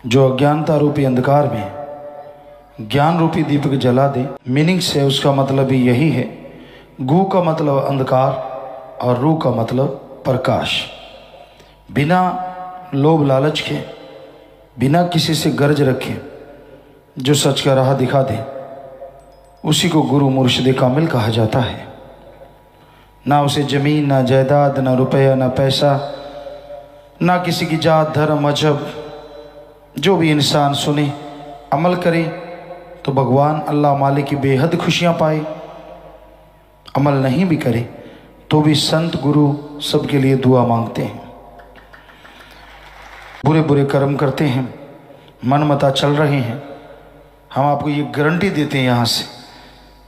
जो अज्ञानता रूपी अंधकार में ज्ञान रूपी दीपक जला दे। मीनिंग से उसका मतलब भी यही है। गु का मतलब अंधकार और रू का मतलब प्रकाश। बिना लोभ लालच के, बिना किसी से गर्ज रखे जो सच का राह दिखा दे, उसी को गुरु मुर्शिद कामिल कहा जाता है। ना उसे ज़मीन, ना जायदाद, ना रुपया, ना पैसा, ना किसी की जात, धर्म, मजहब। जो भी इंसान सुने, अमल करे तो भगवान अल्लाह मालिक की बेहद खुशियाँ पाए। अमल नहीं भी करे तो भी संत गुरु सबके लिए दुआ मांगते हैं। बुरे बुरे कर्म करते हैं, मनमता चल रहे हैं। हम आपको ये गारंटी देते हैं यहाँ से,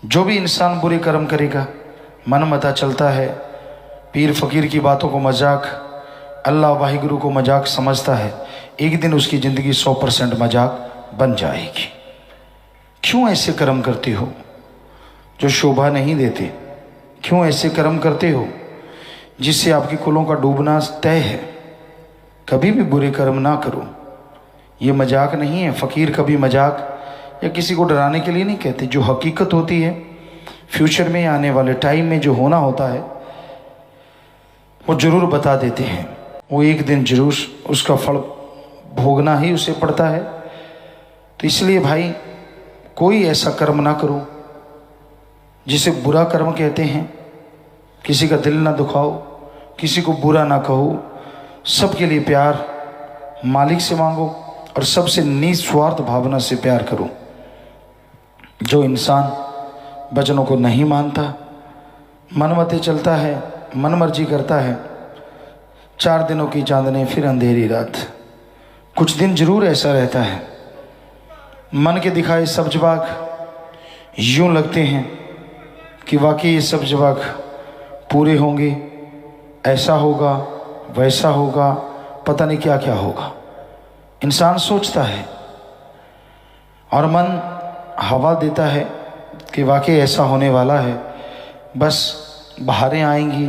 जो भी इंसान बुरे कर्म करेगा, मनमता चलता है, पीर फकीर की बातों को मजाक, अल्लाह वाहिगुरु को मजाक समझता है, एक दिन उसकी ज़िंदगी 100% मजाक बन जाएगी। क्यों ऐसे कर्म करते हो जो शोभा नहीं देते? क्यों ऐसे कर्म करते हो जिससे आपके कुलों का डूबना तय है? कभी भी बुरे कर्म ना करो। ये मजाक नहीं है। फ़कीर कभी मजाक या किसी को डराने के लिए नहीं कहते। जो हकीकत होती है, फ्यूचर में आने वाले टाइम में जो होना होता है, वो ज़रूर बता देते हैं। वो एक दिन जरूर उसका फल भोगना ही उसे पड़ता है। तो इसलिए भाई, कोई ऐसा कर्म ना करो जिसे बुरा कर्म कहते हैं। किसी का दिल ना दुखाओ, किसी को बुरा ना कहो, सबके लिए प्यार मालिक से मांगो और सबसे निस्वार्थ भावना से प्यार करो। जो इंसान वचनों को नहीं मानता, मनमते चलता है, मनमर्जी करता है, 4 दिनों की चांदनी फिर अंधेरी रात। कुछ दिन जरूर ऐसा रहता है। मन के दिखाए सब्ज बाग यूं लगते हैं कि वाकई ये सब्ज बाग पूरे होंगे, ऐसा होगा, वैसा होगा, पता नहीं क्या क्या होगा। इंसान सोचता है और मन हवा देता है कि वाकई ऐसा होने वाला है। बस बहारें आएंगी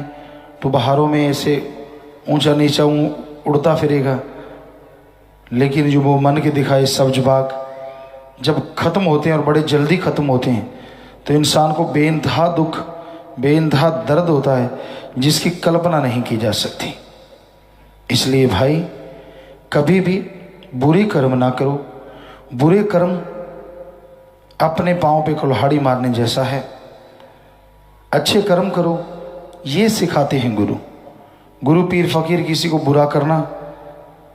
तो बहारों में ऐसे ऊंचा नीचा उड़ता फिरेगा। लेकिन जो वो मन के दिखाए सब्ज बाग जब ख़त्म होते हैं और बड़े जल्दी ख़त्म होते हैं, तो इंसान को बेइंतहा दुख, बेइंतहा दर्द होता है जिसकी कल्पना नहीं की जा सकती। इसलिए भाई, कभी भी बुरे कर्म ना करो। बुरे कर्म अपने पाँव पे कुल्हाड़ी मारने जैसा है। अच्छे कर्म करो, ये सिखाते हैं गुरु। गुरु पीर फकीर किसी को बुरा करना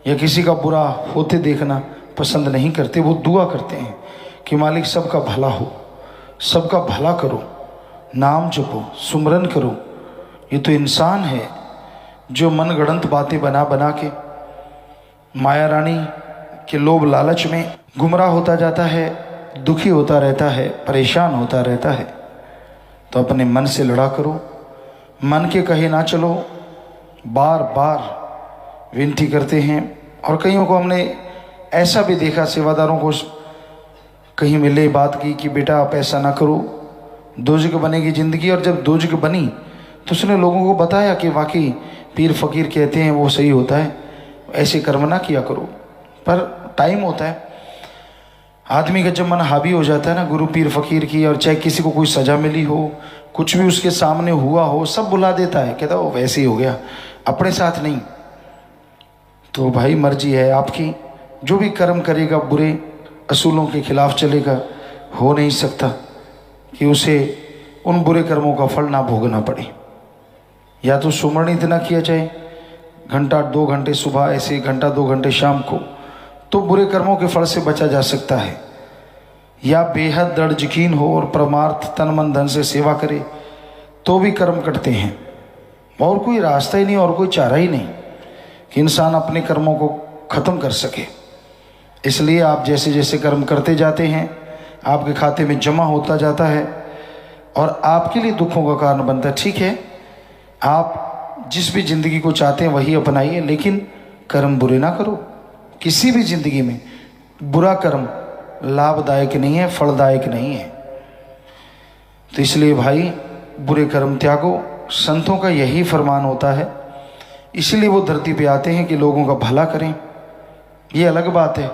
या किसी का बुरा होते देखना पसंद नहीं करते। वो दुआ करते हैं कि मालिक सबका भला हो, सबका भला करो, नाम जपो, सुमरन करो। ये तो इंसान है जो मनगढ़ंत बातें बना बना के माया रानी के लोभ लालच में गुमराह होता जाता है, दुखी होता रहता है, परेशान होता रहता है। तो अपने मन से लड़ा करो, मन के कहे ना चलो। बार बार विनती करते हैं। और कईयों को हमने ऐसा भी देखा, सेवादारों को कहीं मिले बात की कि बेटा आप ऐसा ना करो, दोजक बनेगी ज़िंदगी। और जब दोजक बनी तो उसने लोगों को बताया कि वाकई पीर फकीर कहते हैं वो सही होता है, ऐसे कर्म ना किया करो। पर टाइम होता है, आदमी का जब मन हावी हो जाता है ना गुरु पीर फकीर की, और चाहे किसी को कोई सज़ा मिली हो, कुछ भी उसके सामने हुआ हो, सब भुला देता है, कहता वो वैसे ही हो गया, अपने साथ नहीं। तो भाई मर्जी है आपकी। जो भी कर्म करेगा बुरे असूलों के खिलाफ चलेगा, हो नहीं सकता कि उसे उन बुरे कर्मों का फल ना भोगना पड़े। या तो सुमरण इतना किया जाए, घंटा 2 घंटे सुबह, ऐसे घंटा 2 घंटे शाम को, तो बुरे कर्मों के फल से बचा जा सकता है। या बेहद दृढ़ यकीन हो और परमार्थ तन मन धन से सेवा करे तो भी कर्म करते हैं। और कोई रास्ता ही नहीं और कोई चारा ही नहीं कि इंसान अपने कर्मों को ख़त्म कर सके। इसलिए आप जैसे जैसे कर्म करते जाते हैं, आपके खाते में जमा होता जाता है और आपके लिए दुखों का कारण बनता है। ठीक है, आप जिस भी ज़िंदगी को चाहते हैं वही अपनाइए, लेकिन कर्म बुरे ना करो। किसी भी ज़िंदगी में बुरा कर्म लाभदायक नहीं है, फलदायक नहीं है। तो इसलिए भाई, बुरे कर्म त्यागो। संतों का यही फरमान होता है। इसलिए वो धरती पे आते हैं कि लोगों का भला करें। ये अलग बात है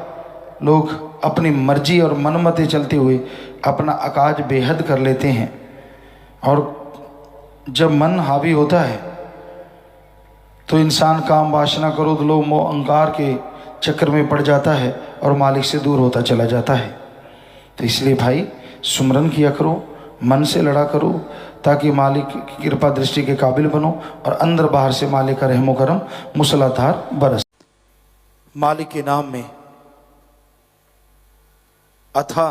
लोग अपनी मर्जी और मनमते चलते हुए अपना अकाज बेहद कर लेते हैं, और जब मन हावी होता है तो इंसान काम वासना क्रोध लोभ मोह अहंकार के चक्कर में पड़ जाता है और मालिक से दूर होता चला जाता है। तो इसलिए भाई सुमरन किया करो, मन से लड़ा करो, ताकि मालिक की कृपा दृष्टि के काबिल बनो और अंदर बाहर से मालिक का रहमो करम मूसलाधार बरस। मालिक के नाम में अथाह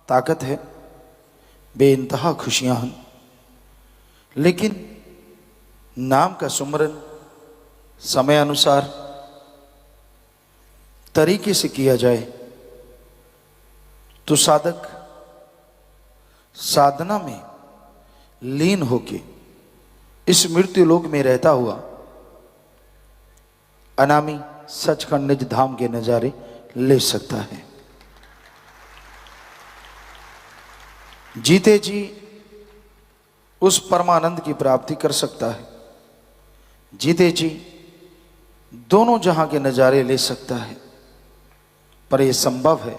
ताकत है, बेइंतहा खुशियां हैं, लेकिन नाम का सुमरन समय अनुसार तरीके से किया जाए तो साधक साधना में लीन होके इस मृत्यु लोक में रहता हुआ अनामी सचखंड निज धाम के नजारे ले सकता है। जीते जी उस परमानंद की प्राप्ति कर सकता है, जीते जी दोनों जहां के नजारे ले सकता है। पर यह संभव है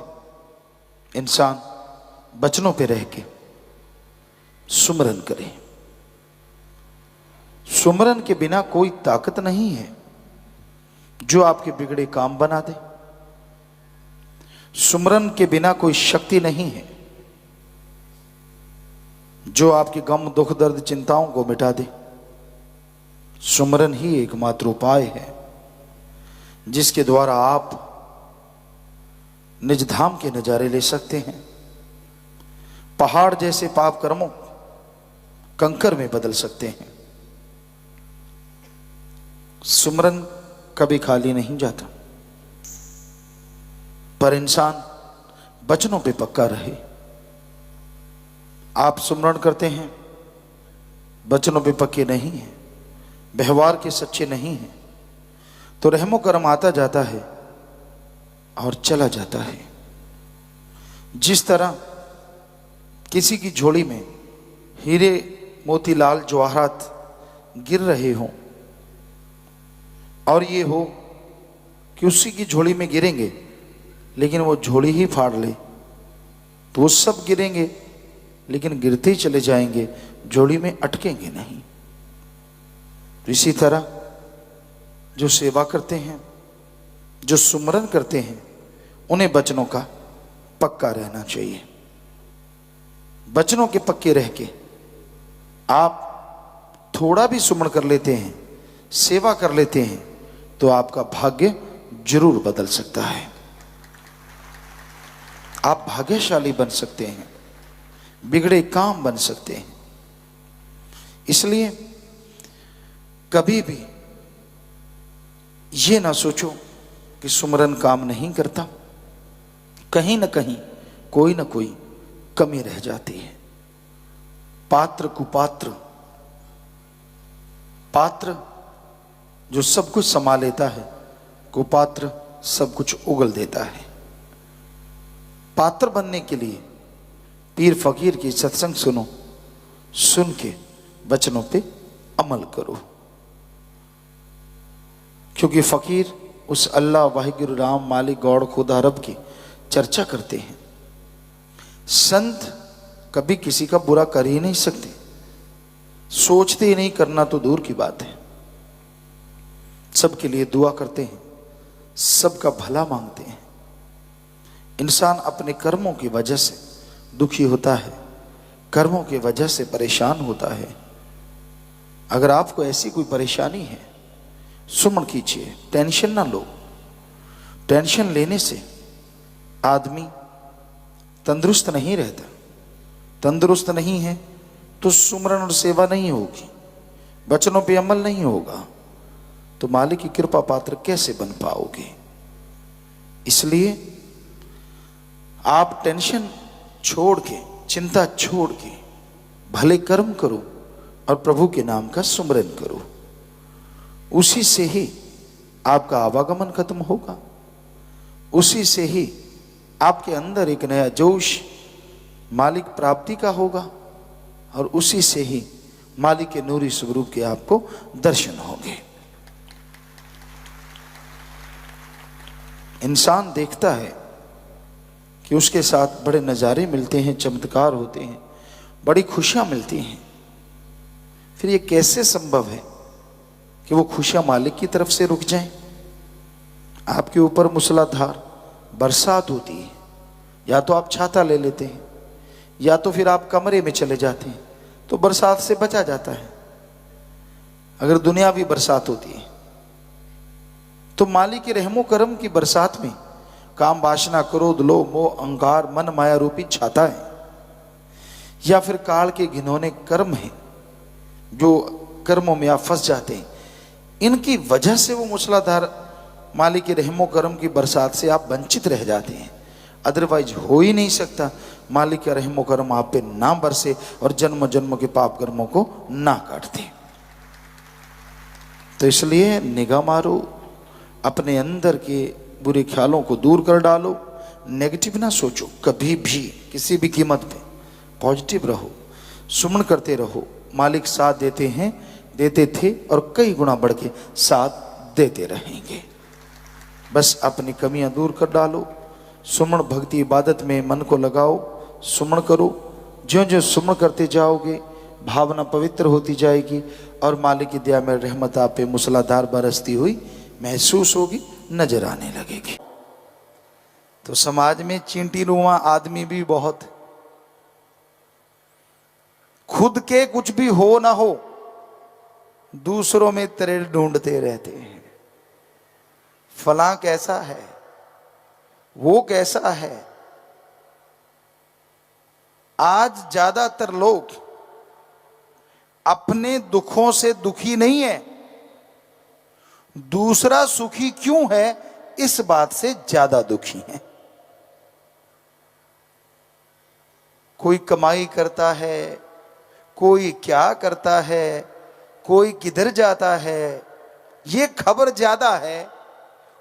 इंसान वचनों पे रह के सुमरन करे। सुमरन के बिना कोई ताकत नहीं है जो आपके बिगड़े काम बना दे। सुमरन के बिना कोई शक्ति नहीं है जो आपके गम दुख दर्द चिंताओं को मिटा दे। सुमरन ही एकमात्र उपाय है जिसके द्वारा आप निज धाम के नजारे ले सकते हैं। पहाड़ जैसे पाप कर्मों कंकर में बदल सकते हैं। सुमरन कभी खाली नहीं जाता, पर इंसान वचनों पे पक्का रहे। आप सुमरन करते हैं, वचनों पे पक्के नहीं हैं, व्यवहार के सच्चे नहीं हैं, तो रहमो करम आता जाता है और चला जाता है। जिस तरह किसी की झोली में हीरे मोती लाल जवाहरात गिर रहे हों और ये हो कि उसी की झोली में गिरेंगे लेकिन वो झोली ही फाड़ ले, तो वो सब गिरेंगे लेकिन गिरते ही चले जाएंगे, झोली में अटकेंगे नहीं। तो इसी तरह जो सेवा करते हैं, जो सुमरन करते हैं, उन्हें वचनों का पक्का रहना चाहिए। वचनों के पक्के रह के आप थोड़ा भी सुमरण कर लेते हैं, सेवा कर लेते हैं, तो आपका भाग्य जरूर बदल सकता है। आप भाग्यशाली बन सकते हैं, बिगड़े काम बन सकते हैं। इसलिए कभी भी ये ना सोचो कि सुमरन काम नहीं करता। कहीं ना कहीं कोई ना कोई कमी रह जाती है। पात्र कुपात्र, पात्र जो सब कुछ संभाल लेता है, कुपात्र सब कुछ उगल देता है। पात्र बनने के लिए पीर फकीर की सत्संग सुनो, सुन के वचनों पे अमल करो, क्योंकि फकीर उस अल्लाह वाहिगुरु राम मालिक गौड़ खुदा रब की चर्चा करते हैं। संत कभी किसी का बुरा कर ही नहीं सकते, सोचते ही नहीं, करना तो दूर की बात है। सबके लिए दुआ करते हैं, सबका भला मांगते हैं। इंसान अपने कर्मों की वजह से दुखी होता है, कर्मों की वजह से परेशान होता है। अगर आपको ऐसी कोई परेशानी है, सुमन कीजिए, टेंशन ना लो। टेंशन लेने से आदमी तंदुरुस्त नहीं रहता। तंदुरुस्त नहीं है तो सुमरन और सेवा नहीं होगी, वचनों पे अमल नहीं होगा, तो मालिक की कृपा पात्र कैसे बन पाओगे। इसलिए आप टेंशन छोड़ के, चिंता छोड़ के भले कर्म करो और प्रभु के नाम का सुमरन करो। उसी से ही आपका आवागमन खत्म होगा, उसी से ही आपके अंदर एक नया जोश मालिक प्राप्ति का होगा और उसी से ही मालिक के नूरी स्वरूप के आपको दर्शन होंगे। इंसान देखता है कि उसके साथ बड़े नज़ारे मिलते हैं, चमत्कार होते हैं, बड़ी खुशियाँ मिलती हैं। फिर ये कैसे संभव है कि वो खुशियाँ मालिक की तरफ से रुक जाएं? आपके ऊपर मूसलाधार बरसात होती है, या तो आप छाता ले लेते हैं, या तो फिर आप कमरे में चले जाते हैं, तो बरसात से बचा जाता है। अगर दुनियावी बरसात होती है तो मालिक के रहमो करम की बरसात में काम, वासना, क्रोध, लोभ, मोह, अहंकार, मन माया रूपी छाता है, या फिर काल के घिनौने कर्म हैं जो कर्मों में आप फंस जाते हैं। इनकी वजह से वो मूसलाधार मालिक के रहमो करम की बरसात से आप वंचित रह जाते हैं। अदरवाइज हो ही नहीं सकता मालिक का रहमो करम आप पे ना बरसे और जन्म जन्म के पाप कर्मों को ना काट दे। तो इसलिए निगाह मारो, अपने अंदर के बुरे ख्यालों को दूर कर डालो, नेगेटिव ना सोचो कभी भी, किसी भी कीमत पे। पॉजिटिव रहो, सुमन करते रहो। मालिक साथ देते हैं, देते थे और कई गुना बढ़ के साथ देते रहेंगे। बस अपनी कमियां दूर कर डालो, सुमन भक्ति इबादत में मन को लगाओ, सुमन करो। ज्यों ज्यों सुमन करते जाओगे भावना पवित्र होती जाएगी और मालिक की दया में रहमत आप पे मूसलाधार बरसती हुई महसूस होगी, नजर आने लगेगी। तो समाज में चींटी रुआ आदमी भी बहुत, खुद के कुछ भी हो ना हो दूसरों में तरेड़ ढूंढते रहते हैं। फलां कैसा है, वो कैसा है। आज ज्यादातर लोग अपने दुखों से दुखी नहीं है, दूसरा सुखी क्यों है इस बात से ज्यादा दुखी है। कोई कमाई करता है, कोई क्या करता है, कोई किधर जाता है, ये खबर ज्यादा है।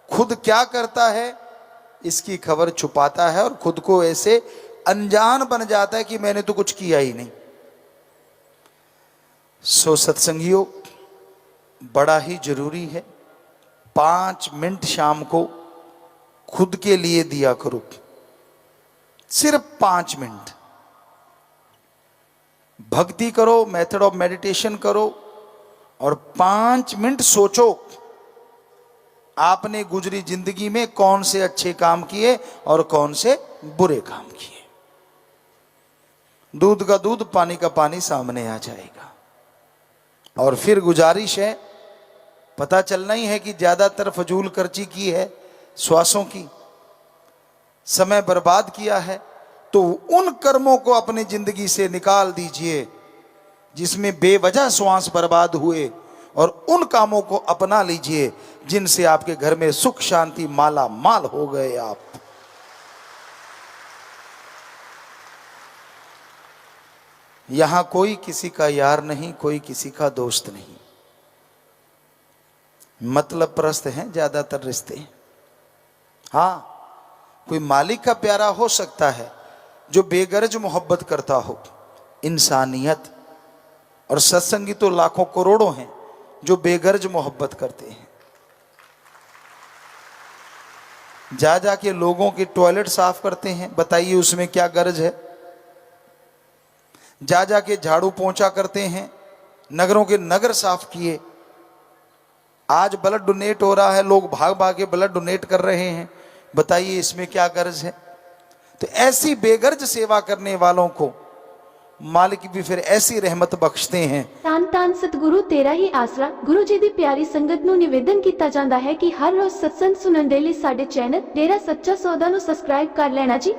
खुद क्या करता है इसकी खबर छुपाता है और खुद को ऐसे अनजान बन जाता है कि मैंने तो कुछ किया ही नहीं। सो सत्संगियों, बड़ा ही जरूरी है 5 मिनट शाम को खुद के लिए दिया करो, सिर्फ 5 मिनट। भक्ति करो, मेथड ऑफ मेडिटेशन करो और 5 मिनट सोचो आपने गुजरी जिंदगी में कौन से अच्छे काम किए और कौन से बुरे काम किए। दूध का दूध, पानी का पानी सामने आ जाएगा। और फिर गुजारिश है, पता चलना ही है कि ज्यादातर फजूल खर्ची की है, श्वासों की, समय बर्बाद किया है। तो उन कर्मों को अपनी जिंदगी से निकाल दीजिए जिसमें बेवजह श्वास बर्बाद हुए, और उन कामों को अपना लीजिए जिनसे आपके घर में सुख शांति माला माल हो गए। आप यहां कोई किसी का यार नहीं, कोई किसी का दोस्त नहीं, मतलब परस्त हैं ज्यादातर रिश्ते। हाँ, कोई मालिक का प्यारा हो सकता है जो बेगर्ज मोहब्बत करता हो, इंसानियत। और सत्संगी तो लाखों करोड़ों हैं जो बेगर्ज मोहब्बत करते हैं। जा जाके लोगों के टॉयलेट साफ करते हैं, बताइए उसमें क्या गर्ज है। जा जाके झाड़ू पोंछा करते हैं, नगरों के नगर साफ किए। आज ब्लड डोनेट हो रहा है, लोग भाग भाग के ब्लड डोनेट कर रहे हैं, बताइए इसमें क्या गर्ज है। तो ऐसी बेगर्ज सेवा करने वालों को मालिक भी फिर ऐसी रहमत बख्शते हैं। तान तान सतगुरु तेरा ही आसरा। गुरु जी दी प्यारी संगत नूं निवेदन किया जाता है कि हर रोज सत्संग सुनन दे लई साडे चैनल डेरा सच्चा सौदा नूं सबसक्राइब कर लेना जी।